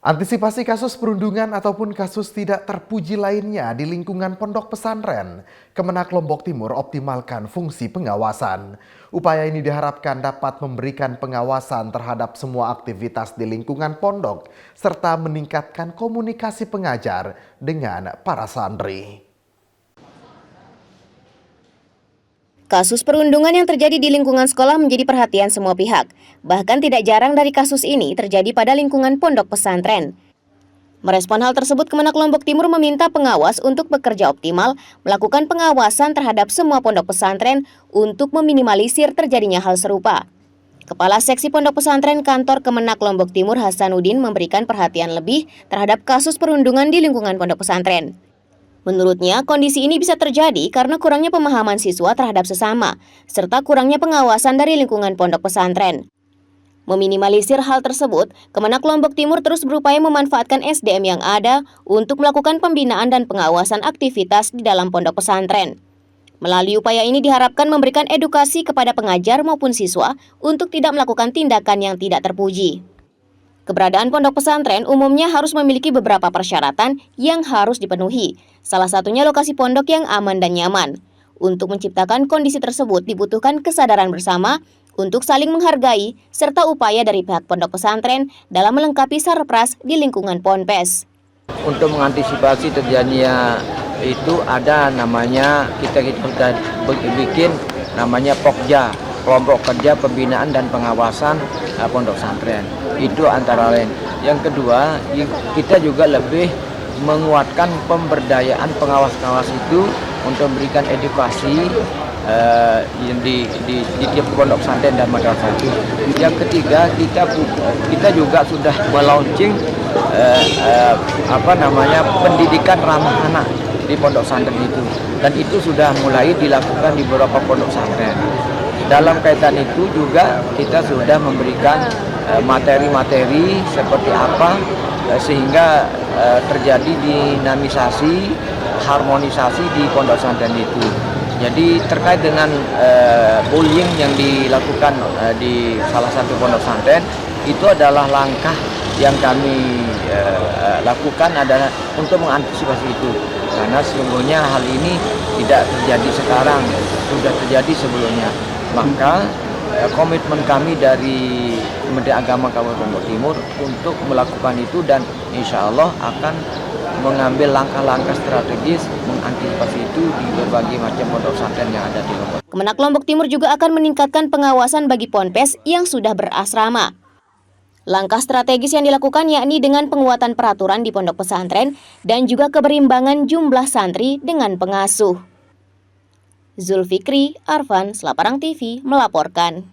Antisipasi kasus perundungan ataupun kasus tidak terpuji lainnya di lingkungan pondok pesantren, Kemenak Lombok Timur optimalkan fungsi pengawasan. Upaya ini diharapkan dapat memberikan pengawasan terhadap semua aktivitas di lingkungan pondok, serta meningkatkan komunikasi pengajar dengan para santri. Kasus perundungan yang terjadi di lingkungan sekolah menjadi perhatian semua pihak. Bahkan tidak jarang dari kasus ini terjadi pada lingkungan pondok pesantren. Merespon hal tersebut, Kemenak Lombok Timur meminta pengawas untuk bekerja optimal, melakukan pengawasan terhadap semua pondok pesantren untuk meminimalisir terjadinya hal serupa. Kepala Seksi Pondok Pesantren Kantor Kemenak Lombok Timur Hasanuddin memberikan perhatian lebih terhadap kasus perundungan di lingkungan pondok pesantren. Menurutnya, kondisi ini bisa terjadi karena kurangnya pemahaman siswa terhadap sesama, serta kurangnya pengawasan dari lingkungan pondok pesantren. Meminimalisir hal tersebut, Kemenak Lombok Timur terus berupaya memanfaatkan SDM yang ada untuk melakukan pembinaan dan pengawasan aktivitas di dalam pondok pesantren. Melalui upaya ini diharapkan memberikan edukasi kepada pengajar maupun siswa untuk tidak melakukan tindakan yang tidak terpuji. Keberadaan pondok pesantren umumnya harus memiliki beberapa persyaratan yang harus dipenuhi. Salah satunya lokasi pondok yang aman dan nyaman. Untuk menciptakan kondisi tersebut dibutuhkan kesadaran bersama untuk saling menghargai serta upaya dari pihak pondok pesantren dalam melengkapi sarpras di lingkungan ponpes. Untuk mengantisipasi terjadinya itu ada namanya kita bikin namanya Pokja, kelompok kerja pembinaan dan pengawasan pondok pesantren. Itu antara lain. Yang kedua, kita juga lebih menguatkan pemberdayaan pengawas-pengawas itu untuk memberikan edukasi di tiap pondok pesantren dan madrasah. Yang ketiga, kita juga sudah melaunching pendidikan ramah anak di pondok pesantren itu, dan itu sudah mulai dilakukan di beberapa pondok pesantren. Dalam kaitan itu juga kita sudah memberikan materi-materi seperti apa sehingga terjadi dinamisasi, harmonisasi di pondok pesantren itu. Jadi terkait dengan bullying yang dilakukan di salah satu pondok pesantren, itu adalah langkah yang kami lakukan adalah untuk mengantisipasi itu. Karena sesungguhnya hal ini tidak terjadi sekarang, sudah terjadi sebelumnya. Maka komitmen kami dari Kementerian Agama Kabupaten Lombok Timur untuk melakukan itu, dan insya Allah akan mengambil langkah-langkah strategis mengantisipasi itu di berbagai macam pondok pesantren yang ada di Lombok. Kemenak Lombok Timur juga akan meningkatkan pengawasan bagi ponpes yang sudah berasrama. Langkah strategis yang dilakukan yakni dengan penguatan peraturan di pondok pesantren dan juga keberimbangan jumlah santri dengan pengasuh. Zulfikri Arfan, Selaparang TV melaporkan.